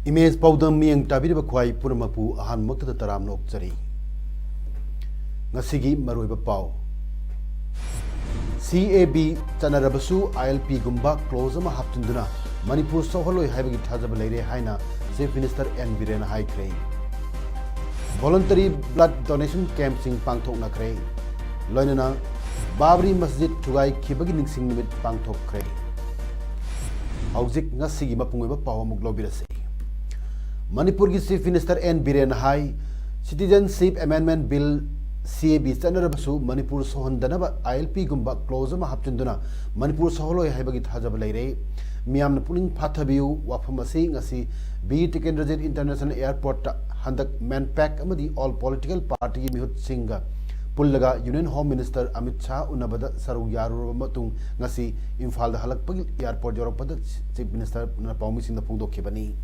Image Paodam Miang Tabiri Bakwai Puramapu Ahan Mukta Taram Nok Jari Ngasigi Maruiba Pau CAB Tanarabasu ILP Gumba Close Ama Haptunduna Manipur Soholoi Habagi Tazabalere Haina Chief Minister N. Biren Hai Krei Voluntary Blood Donation Camp Sing Pangtok Nakre Loinana Babri Masjid Tugai Kibagi Sing Limit Pangtok Krei Hauzik Ngasigi Mapungiba Pau Muglobirase Manipur ki Chief Minister N. Biren Hai Citizenship Amendment Bill CAB Chanarabasu Manipur Sohandanaba ILP Gumba Close Ma Hapchunduna Manipur Soholoi Habagi Tajabalere Miam Puling Pathabiu Wafamasi Ngasi B. Tikendrajit International Airport Handak Manpack Amadi all political party Mihut Singa Pullaga Union Home Minister Amit Shah Unabada Saru Yaru Matung Ngasi Imphal Halakpagi Airport Europada Chief Minister Napaumis in the Pundo Kibani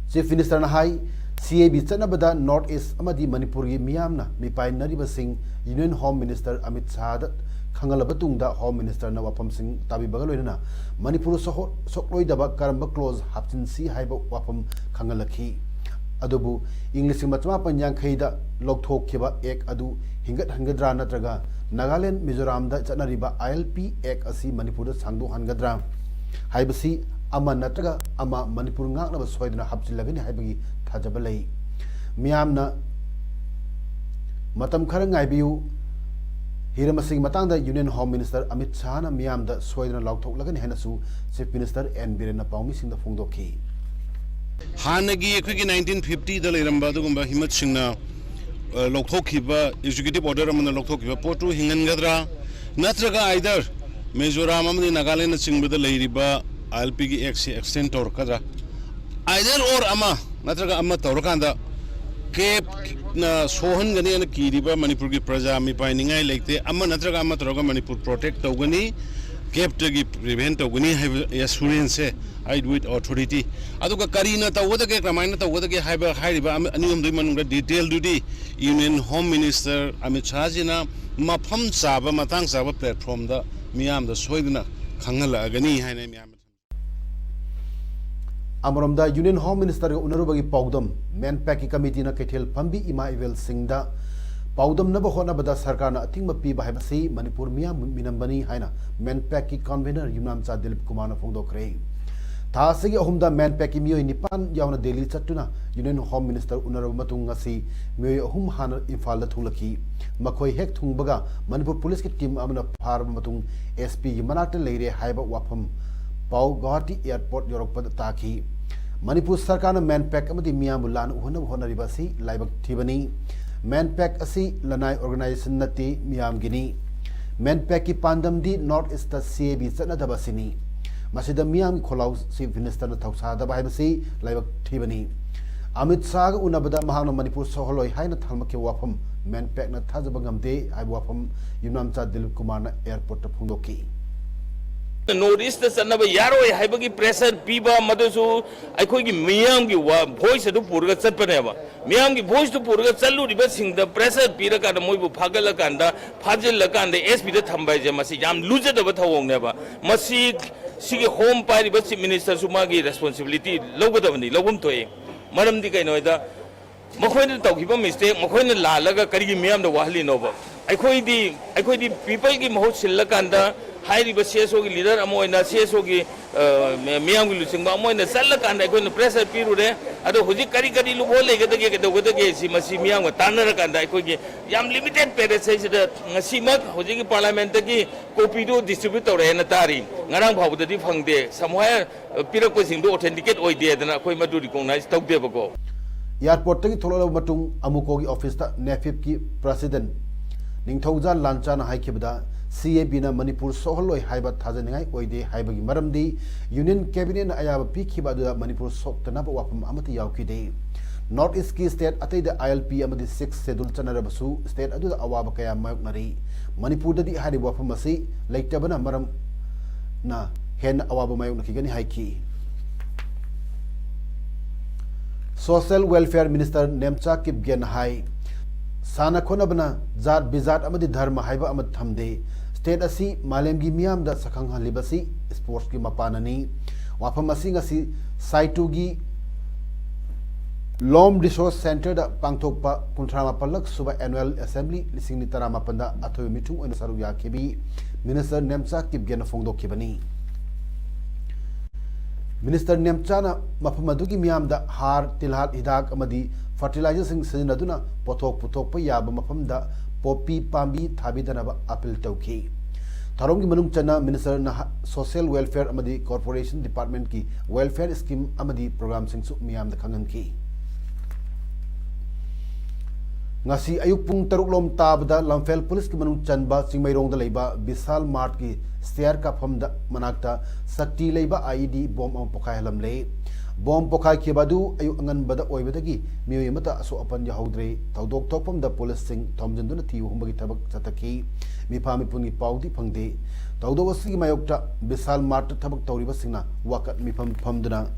Chief Minister Nahai CAB Chanabada North East Amadi Manipuri Miyamna Mipai Nariba Singh Union Home Minister Amit Shah Kangalabatungda Home Minister Nawapam Singh Tabi Bagalwena Manipur Sokloi Daba Karamba Close Haptin Si Haiba Wapam Kangalaki Adubu English Matma Panyang Kaida Loktok Kiba Ek Adu Hingat Hangadra Natraga Nagaland Mizoram da Chanariba ILP Ek Asi Manipur Sangdu Hangadra Haibasi Ama Natraga Ama Manipur Ngakna Soidna Hapsilagani Haibagi Tajabalai Miamna Matam Karangai Biu Hiramasing Matanga Union Home Minister Amit Shah Miam the Soidna Lautok Lagan Henasu Chief Minister N. Biren Paumis in the Fundoki Hanagi 1950 the Liramba Dugumba Himat Singna Loktokiba Executive Order Amana Loktokiba Portu Hingangadra Natraga either Mizoram Nagaland Sing with the Ladyba ILP extent or Kadra either or Ama Natraga Ama Torkanda Cape Sohan Gani and Kiriba Manipur Praja Mi Pininga like the Ama Natraga Amatroga Manipur protect Togani Cape to prevent Togani have assurance I do it authority Aduka Karina Tawaka Ramana Tawaka Hyber Haiba Anum Diman detailed duty Union Home Minister Amit Shahina Mapam Saba Matang Saba platform the Miam the Soidna Kangala Gani Hainam Amaramda Union Home Minister Unarubagi Paodam Manpack Committee na Ketel Pambi Ima Ivel Singda Paodam Nabahona Bada Sarkana Atingma Pi Bahibasi Manipur Mia Minambani Haina Manpack Convener Yunam Cha Dilip Kumana Fondo Krei Tasigi Ahumda Manpack Mio Nipan Yauna Daily Chatuna Union Home Minister Unarumatuнгasi Mio Hum Hana Infalda Tulaki Makoi Hek Tungbaga Manipur Police Team Amana Parmatung SP Manata Lady Haiba Wapam Pau Guwahati Airport Yorokpada Taki Manipur Sarkana Manpack Amadi Miyamulan Uhana Honaribasi Laibak Tibani Manpack Asi Lanai Organization Nati Miyam Gini Manpack Pandam di North East CAB Sanadabasini Masida Miyam Kolau Chief Minister Tausada Bahibasi Laibak Tibani Amit Shah Unabada Mahana Manipur Soholoi Haina Thalmaki Wapam Manpack na Tazabangamde I Wapam Yunam Cha Dilip Kumar Airport Pundoki Notice the son of a Yaro, Habagi pressure, Piba, Madasu, I could give Miyangi voice to Purga Sapaneva. Miyangi voice to Purga Salu, reversing the pressure, Piraka, Mobu Pagalakanda, Pajil Lakanda, SP the Tambaja, Masijam, loser the Batawong never. Masik, see home party, but Minister Sumagi responsibility, Logodavani, Logum Toy, Madam Dikanoida, Mokoin Tokiba mistake, Mokoin La Laga Kari Miam the Wahli Nova. I could the people give Hosilakanda. Highly CSO leader, Amoina CSO Miam Lusimba, Moina Salakan, I couldn't press a period. I don't Hosi Karikari Lubole get the weather gates, Massimiam, Tanner, and I could get Yam limited perisage that Simak, Hosi Parliament, Copido distributor and Atari, Narang, the different day, somewhere Piracos in to authenticate idea than Aquima to recognize Tok Devago. Airport Tolo Matung Amukogi officer Nefip President Ningtouza Lanchan Haikibda CAB na Manipur soholoi haiba thajaningai oide haibagi maramdi Union Cabinet na ayaba pikhiba adu Manipur soktanaba wapam amati yaukide North East ki state atai da ILP amadi 6 schedule chanarabasu state adu awaba kaya mayoknari Manipur dadi hari wapam asi leitabana maram na hen awaba mayoknakigani haiki Social Welfare Minister Nemcha Kipgen Hai Sana Konabana Zat Bizat Amadi Dharma Haiba Amad Thamde State Asi Malemgi Miam da Sakang Halibasi Sports ki Mapanani Wapamasi ngasi Saitugi Lom Resource Center da Pangtokpa Kuntrama Palak Suba Annual Assembly Lising Nitarama Panda Athoy Mitung and Saruya Kibi Minister Nemcha Kipgen Fongdo Kibani Minister Nemchana Mapamadugi Miamda Har Tilhat Hidak Amadi Fertilizers in Sinaduna Potok Putok Yaba Mapamda Popi Pambi Tabidanaba Apil Tauki Tarongi Manumchana Minister Social Welfare Amadi Corporation Department Ki Welfare Scheme Amadi Program Sing Miam the Kangan Ki Ngasi ayuk pung taruk lom tabda Lamfel Police Ki Manumchanba Singmairong da Leiba Bisal Mart Ki Stair Kaphamda Manakta Sakti Leiba IED bomb on Pokai Lamle Bomb Pokai Kibadu Ayu Angan Bada Oibadagi Miyamata so upon Yahodre Taudok Topam the Police Sing Tomjanduna Tiu Humbagi Tabak Sataki Mipami Puni Paudi Pangde Taudo Wasi Mayokta Bisal Mart Tabak Tauriba Singna Wakat Mipam Pamdana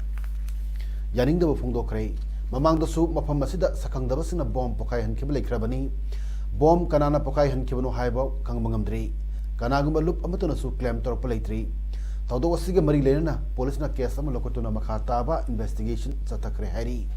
Yaning the Fundo Cray Mamang the soup Mapam Masida Sakang the Basina bomb Pokai and Kibble Krabani Bomb Kanana Pokai and Kibano Haibo Kangamangamdri Kanaguma loop Amatuna su claim torpolatry Taudo Wasiga Marie Lena Police na Kesam Lokotuna Makataba investigation Satakre Hari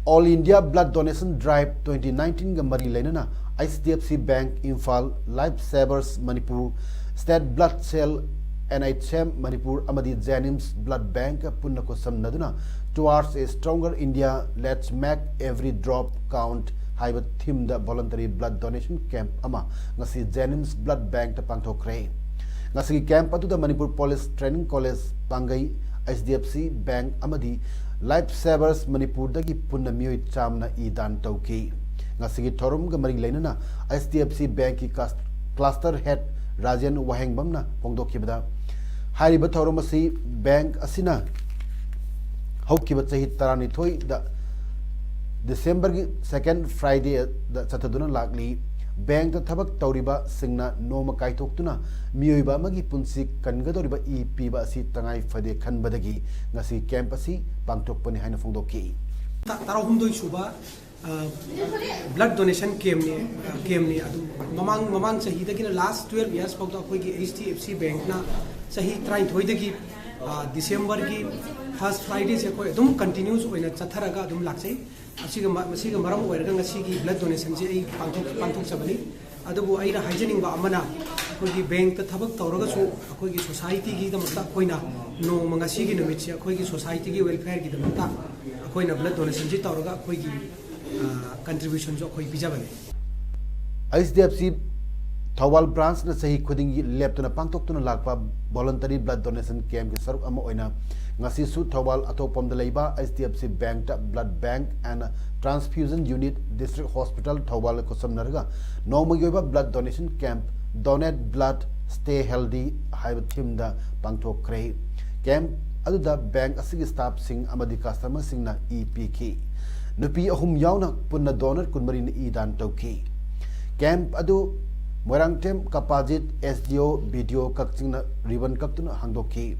All India Blood Donation Drive 2019 Gamari Lena ICDFC Bank Infal Life Savers Manipur State Blood Cell NHM Manipur Amadi Janims Blood Bank Punakosam Naduna towards a stronger India let's make every drop count Haiba theme the voluntary blood donation camp ama ngasi Janims Blood Bank ta pangthokre ngasi camp atu the Manipur Police Training College Pangai ICDFC Bank amadi Life Savers Manipur dagi punna mioi chamna idan tauki ngasi thorum ga mari leinana ICDFC Bank ki cluster head Rajan Wahengbamna pongdokibada hariba thorum asi bank asina haukiba chahi tarani thoi da December 2nd Friday the Sataduna Lagli Bank the Tabak Tauriba Singna Noma Kaitokuna Mioiba Magi Punsi Kangadoriba E Piba Si Tangai Fade Kanbadagi Nasi Campasi Bangtok Pani Hanafondoki Tarahumdo Suba blood donation came ni mamang sahi dagi last 12 years pagda koi ki HDFC bank na sahi try thoi dagi December ki first Friday se koi dum continuous oina chatharaga dum laksai asiga maram oiraga ngasi ki blood donation je ai pangthok sabani adubu aira hygienic ba amana koi ki bank ta thabak tawraga su koi ki society ki damakta koina no mangasi ki numit se koi ki society ki welfare ki damakta koina blood donation je tawraga koi ki contribution jo koi bijabane ICDFC Thawal branch na sahi khudingi leptuna pangtoktuna lakpa voluntary blood donation camp ki saruk ama oina ngasi su Thawal atopam da leiba ICDFC bank ta blood bank and transfusion unit district hospital Thawal ko samnarga nomagoiba blood donation camp donate blood stay healthy haiba thim da pangthokre camp adu da bank asigi staff sing amadi customer sing na EPK Nupi ahum yauna punna donor kunmari ni idan tauki camp adu Morangtem Kapajit SDO video kakching na ribbon kaktuna hangdoki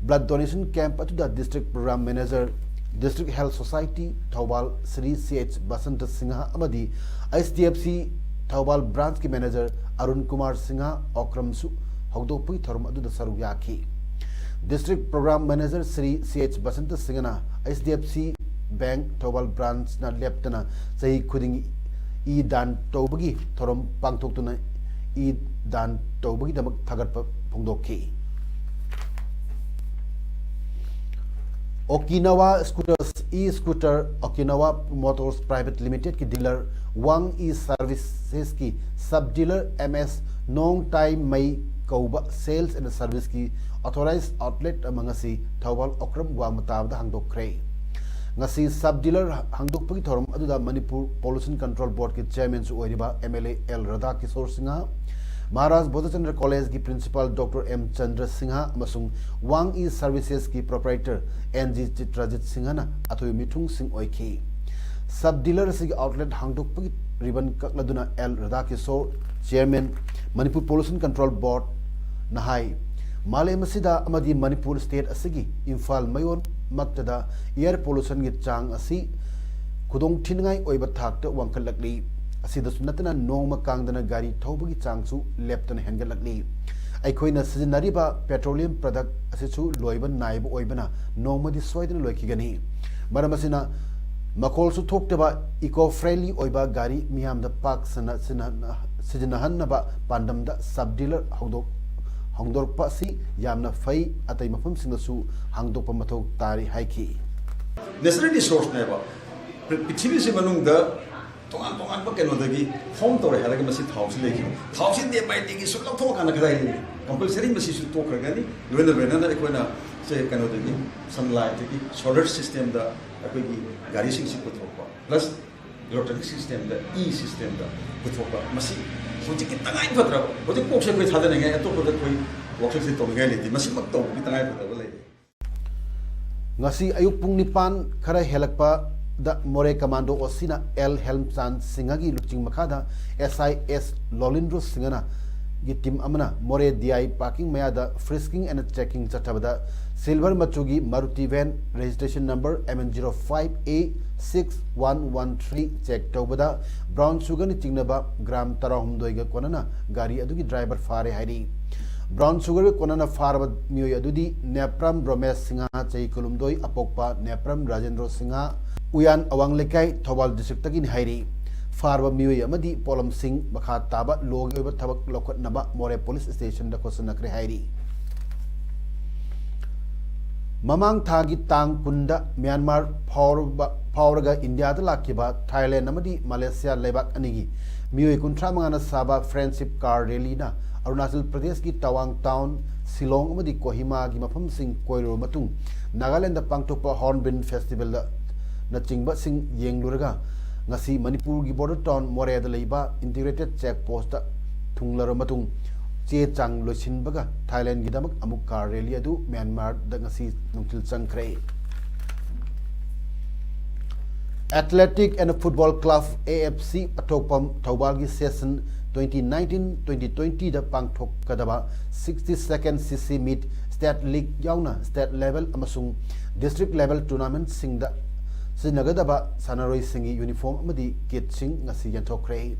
blood donation camp atu the district program manager district health society Thawal Sri CH Basant Singha amadi ICDFC Thawal branch ki manager Arun Kumar Singha Okram su hangdopui thorum adu the saru yaki district program manager Sri CH Basant Singha ICDFC Bank Thawal branch na leptana sahi khuding e dan tobagi thorom pangthoktuna e dan tobagi damak thagat phongdokki Okinawa Scooters e-scooter Okinawa Motors Private Limited ki dealer Wang e-services ki sub dealer MS Nong Tai Mai Kauba sales and service ki authorized outlet amangasi Thawal Okram wa matabda hangdokre ngasi sub dealer hangduk pagi thorum aduda Manipur Pollution Control Board ki chairman su oiriba MLA L Radha Kishore Singha Maharaj Bodhachandra College ki principal Dr M Chandra Singha amasung Wang E Services ki proprietor NG Chitrajit Singha na athui mithung sing oiki sub dealer sig outlet hangduk pagi ribbon kakladuna L Radha Kishore chairman Manipur Pollution Control Board nahai Malay Masida amadi Manipur state asigi Imphal Mayon maktada air pollution gi chang asi kudong thingai oiba thakta wangkalakli asida sunatana nongma kangdana gari thobagi changsu leptana hengalakli aikoina sizinariba petroleum product asichu loiba naiba oibana nongmadi soidana loikigani maramasina makol su thoktaba eco friendly oiba gari miyamda park sana sijinahanaba pandamda sub dealer hongdorpa si yamna fai atai mafam singsu hangdokpa mathok tari haiki natural resource neba prithvi se manung da tongan pa keno dagi form tore halaga masi thausi leki thausi de bai digi su lok thok kana kadai ni compulsory masi su to kragani lena na ekona se keno dagi sunlight dagi solar system da akoi gi gari sing si puthokpa plus electronic system da e system da puthokpa masi soji ki tangai phatra oje kok se koi thadane ngai to ko da koi workshop se to ngai leti masi mak to ki tangai phatra lai ngasi ayuk pung nipan khara helakpa da more commando osina L Helmchan Singagi luching makhada SIS Monindro Singana gi team amana more DI parking maya da frisking and checking chatabada silver machugi Maruti van registration number MN05A6113 check tobada brown sugar ni tingnaba gram tarahum doiga konana gari adugi driver fare hairi brown sugar konana farba miyo adudi Nepram Romesh Singha chai kulumdoi apokpa Nepram Rajendra Singha Uyan Awang Lekai Thobal district tagin hairi farba miyo amadi Polam Singh bakha taba logi oba thabak lokhat naba more police station da kosanakre hairi Mamang thagi tang kunda Myanmar Pauraga India da lakiba Thailand amadi Malaysia lebak anigi miyo kuntra mangana saba friendship car rally na Arunachal Pradesh ki Tawang town Silong amadi Kohima gi mafam sing koiro matung Nagaland da pangtokpa Hornbill festival da na chingba sing yengluraga ngasi Manipur gi border town more da leiba integrated check post da thunglaro matung che chang loisinbaga Thailand gi damak amuk car rally adu Myanmar da ngasi nungtil changkhre Athletic and Football Club AFC atokpam Thobal gi session 2019-2020 da pangthok kadaba 62nd CC meet state league yauna state level amasung district level tournament singda sinagadaba sanaroi singi uniform amadi kit sing ngasi yanthokre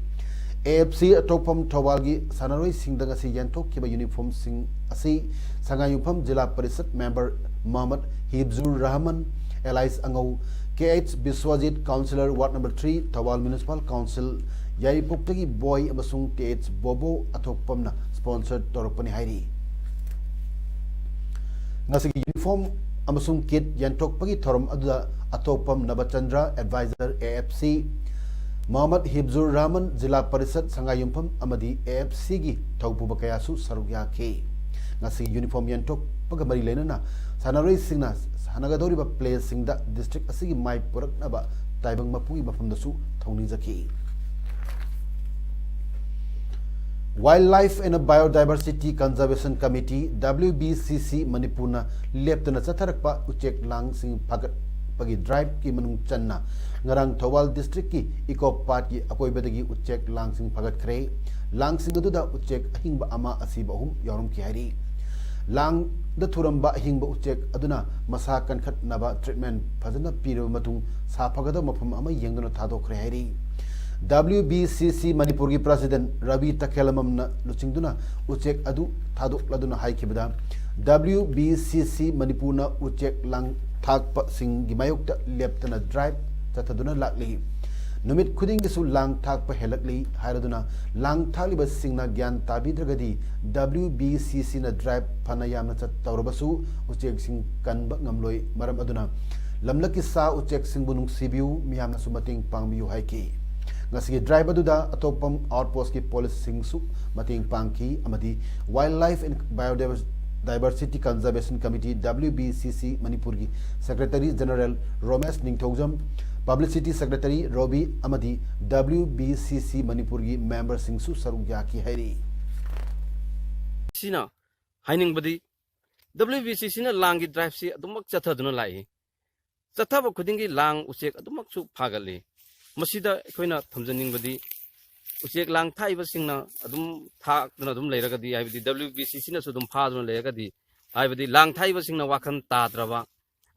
AFC atokpam Thobal gi sanaroi singda ngasi yanthok kiba uniform sing asi sangayupam jila parisad member Muhammad Hibzur Rahman Elais Angau KH Biswajit Councillor Ward number 3 Thobal Municipal Council Yai Puktagi Boy amasung TH Bobo atokpamna sponsored torpani hairi ngasi uniform amasung kit yantokpagi thorum aduda atokpam Nabachandra advisor AFC Muhammad Hibzur Rahman Jila Parisad Sangayumpam amadi AFC gi thaupuba kayasu sarugya ke ngasi uniform yantok pagamari lenana sanaroi singna hanagadoriba players singda district asigi mai puraknaba taibang mapugi mafamdasu thongni jaki Wildlife and Biodiversity Conservation Committee WBCC Manipurna leptana chatharakpa uchek lang sing phagat pagi drive ki manung channa ngarang Thobal district ki eco park ki akoibadagi uchek lang sing phagat khre lang sing aduda uchek ahingba ama asiba hum yorum ki hari lang da thuramba ahingba uchek aduna masa kankhat naba treatment phajana piro matung sa phagada mafam ama yengduna thadokre hari WBCC Manipur ki President Ravi Takhelamam na luchingduna uchek adu thadok laduna haikibada WBCC Manipur na uchek lang thakpa sing gi mayokta leptana drive chathaduna lakli numit khuding gisu lang thakpa helakli hairaduna lang thaliba singna gyan tabidragadi WBCC na drive phanayamna chat tawrabasu uchek sing kanba ngamloi maram aduna lamlaki sa uchek sing bunung sibiu miyamna sumating pangbiu haiki ngasi drive aduda atopam outpost ki police singsu mating pangki amadi wildlife and Diversity Conservation Committee WBCC Manipur की Secretary General Romesh Ningthojam, Publicity Secretary Robi Amadi WBCC Manipur की member सिंसु सरुग्या की Harry Sina Hining Badi WBCC na lang drive si adumak chatha duna lai chatha ba khudingi lang usek adumak su phagali masida koina thamjaning badi usek lang thai ba singna adum thak duna adum leiragadi aibadi WBCC na su dum pha duna leiragadi aibadi lang thai ba singna wakhan ta draba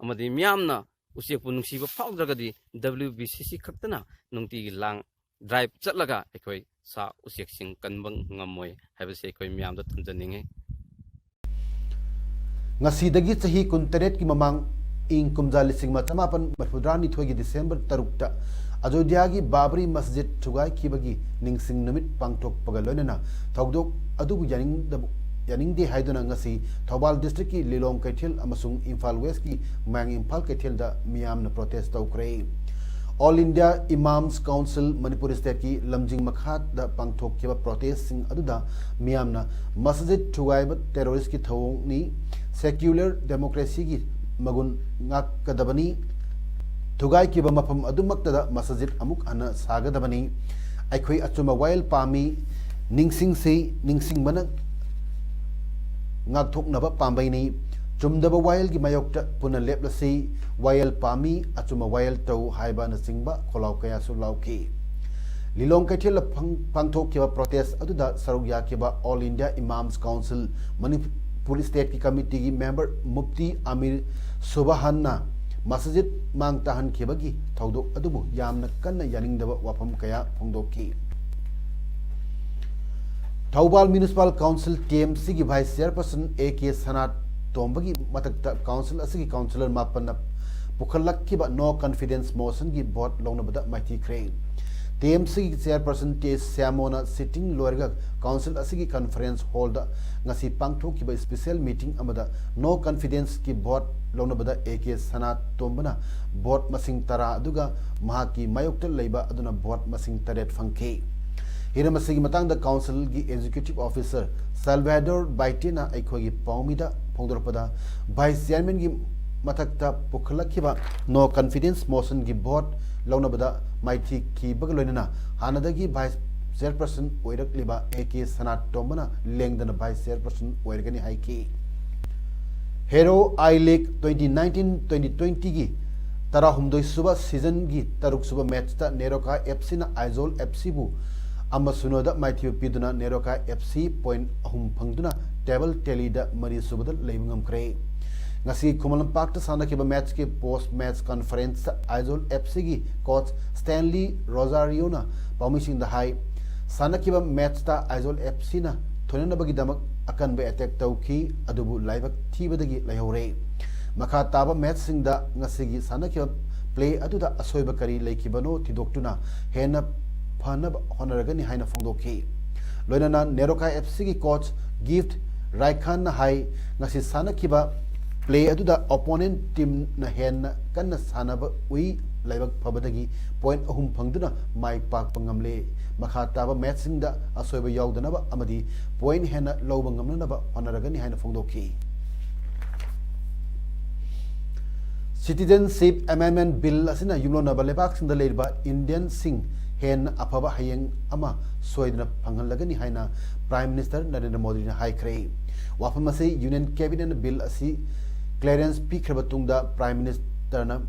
amadi myamna usek punungsi ba phaudragadi WBCC khaktana nungti lang drive chatlaga ekoi sa usek sing kanbang ngamoi haibase ekoi myam da thamjaninge ngasidagi chahi kuntaret ki mamang ing kumja lising ma chamapan marfudrani thogi December 3 Ajodhya gi Babri Masjid thugai khibagi ningsing numit pangthok pagalonena thogdok adubu yaning de haiduna ngasi Thobal district ki Lilong Kaithil amasung Imphal West ki Mang Imphal Kaithil da miyam na protest tawkre All India Imams Council Manipur State ki Lamjing Makhat da pangthok kiba protest sing aduda miyam na masjid thugai ba terrorist ki thawong ni secular democracy ki magun ngak kadabani thugai ki ba mafam adumakta masjid amuk ana sagadabani aikhoi achuma wail pami ningsing se ningsing mana ngak thoknaba pambai ni chumdaba wail gi mayokta puna leplasi wail pami achuma wail tau haiba na singba kholau kaya su lauki Lilong Kaithil pangthok ki ba protest aduda sarugya ki ba All India Imams Council Manipur State की committee की member मुफ्ती आमिर सुबहान्ना मस्जिद मांग ताहन खेबगी थौदोक अदुबु यामना कन्ना यानिंगदब वाफम कया फोंदोकी थौबाल म्युनिसिपल काउंसिल टीएमसी की वाइस चेयरपर्सन AK सनात तोंबगी मतकता काउंसिल असगी काउंसिलर मापन पुखलक्किबा नो कॉन्फिडेंस मोशन की वोट लौनबदा माइथी क्रे TMC की चेयरपर्सन T Samona सिटिंग लोरगा काउंसिल असगी कॉन्फ्रेंस हॉल दा ngasi pangthokkiba special meeting amada no confidence ki vote launabada AK Sanat Tombana vote masing tara aduga mahaki mayokta leiba aduna vote masing taret phangke hiramasi gi matang da council gi executive officer Salvador Baitina aikhogi paumida phongdorpada vice chairman gi mathakta pukhalakhiba no confidence motion gi vote launabada maithi ki bagloinana hanadagi vice chairperson oirak liba AK Sanat Tombana lengdana vice chairperson oirgani haiki Hero I League 2019-2020 gi tara humdoi suba season gi taruk suba match ta Neroka FC na Aizol FC bu amma sunoda maithiu piduna Neroka FC point ahum phangduna table tally da mari subadal leibungam kre ngasi Kumalam Park ta sana ki ba match ke post match conference Aizol FC gi coach Stanley Rosario na permission da high sana ki ba match ta Aizol FC na thonena bagi damak akan be attack tauki adubu laibak thibadagi laihore makha taba match sing da ngasi gi sana ki play aduda asoiba kari leikibano thidoktuna hena phana honoragani haina phongdoki loinana Neroka FC gi coach gift Raikhan na hai ngasi sana ki ba play aduda opponent team na hena kanna sana ba ui laibak phabadagi point ahum phangduna mai pak pangamle makha taba matching da asoiba yaudana ba amadi point hena loba ngamna ba honoragani haina phongdoki Citizenship Amendment Bill asina yumlona ba lebak sing da leiba Indian sing hen aphaba hayeng ama soidna phangalagani haina Prime Minister Narendra Modi na hai kre wafamase Union Cabinet Bill asi clearance pi khrabatungda Prime Minister na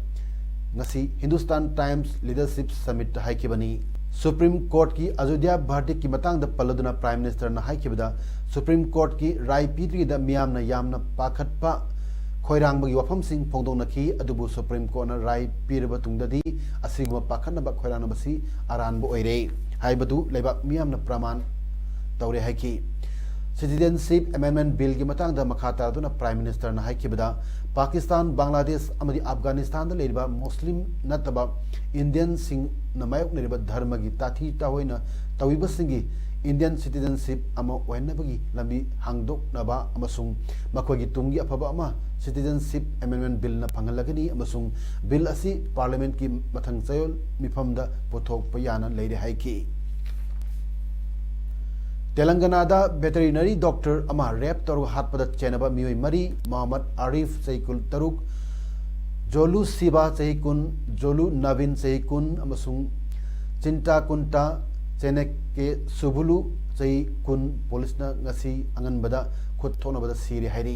ngasi Hindustan Times Leadership Summit haikibani Supreme Court की अयोध्या भारती की Matang the पलदुना prime minister न हाइकिबदा supreme court की राय पीत्री the मियाम न याम न पाखटपा खोइरांग बगी वफम सिंह फोंदों नखी अदुबु supreme court न राय पीरब तुंगददी असिगम पाखन न खोइरांग बसी आरान बो ओइरे हाइबदु लेबा मियाम न प्रमाण तौरे हाइकी Citizenship Amendment Bill की मतंग द मखाता दुना प्राइम मिनिस्टर न हाइकिबदा पाकिस्तान बांग्लादेश अमदी अफगानिस्तान द लेबा मुस्लिम नतबा इंडियन सिंह न मायक नेबा धर्म की ताथी ताहोइना तविब सिंगी इंडियन सिटीजनशिप अमा ओइनबगी लंबी हांगदोक नबा अमसुंग मखोगी तुंगी अफबा अमा सिटीजनशिप अमेंडमेंट बिल न फंगलगनी अमसुंग बिल असि पार्लियामेंट की मथंग चयोल मिफमदा पोथोक पयाना लेरे हाइकी तेलंगाना वेटरिनरी डॉक्टर अमा रेप तौर हाटपद चेनब मियोई मरी मोहम्मद आरिफ चही कुल तरुक जोलू सिबा चही कुन जोलू नवीन चही कुन अमसुंग चिंता कुंटा चेनेक के सुबुलू चही कुन police ngasi anganbada khut thonabada siri hairi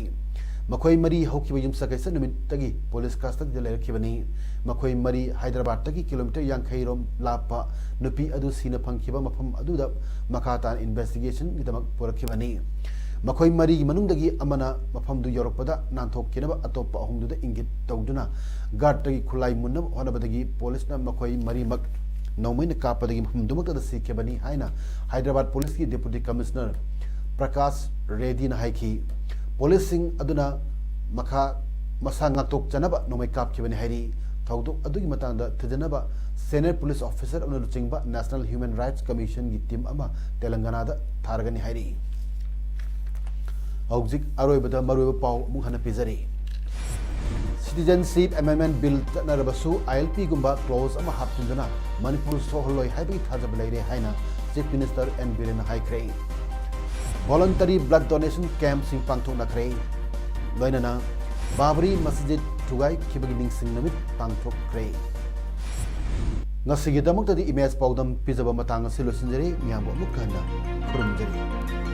makhoi mari haukiba yumsa kaisa numit tagi police custody da lerakibani makhoi mari Hyderabad tagi kilometer yankhai rom lapa nupi adu sina phangkiba mafam adu da makatan investigation gidamak porakibani makhoi mari manungdagi amana mafam du yoroppada nanthok kinaba atopa ahumdu da ingit tawduna guard tagi khulai munna honabadagi police na makhoi mari mak नौमैन कापदगी मफमदुमक सीखेबनी Hyderabad police की deputy commissioner Prakash Reddy हाइखी police मखा मसा ngaktok chanaba nomai kapkibani hairi thawdok adugi matangda thijanaba senior police officer amna luchingba national human rights commission gi team ama telangana da thargani hairi aujik aroibada maruiba paw munghana pizari Citizenship Amendment Bill Narabasu ILP Gumba clause ama haptunduna Manipur soholoi haibi thajabalai haina Chief Minister N Biren Haikre Voluntary blood donation camp sing pangthok nakre loinana Babri Masjid Tugai Kibagi Ningsing Namit pangthok kre Ngasigi damak tadi image Paodam pizaba matang silosinjari miyambo mukhana khurumjari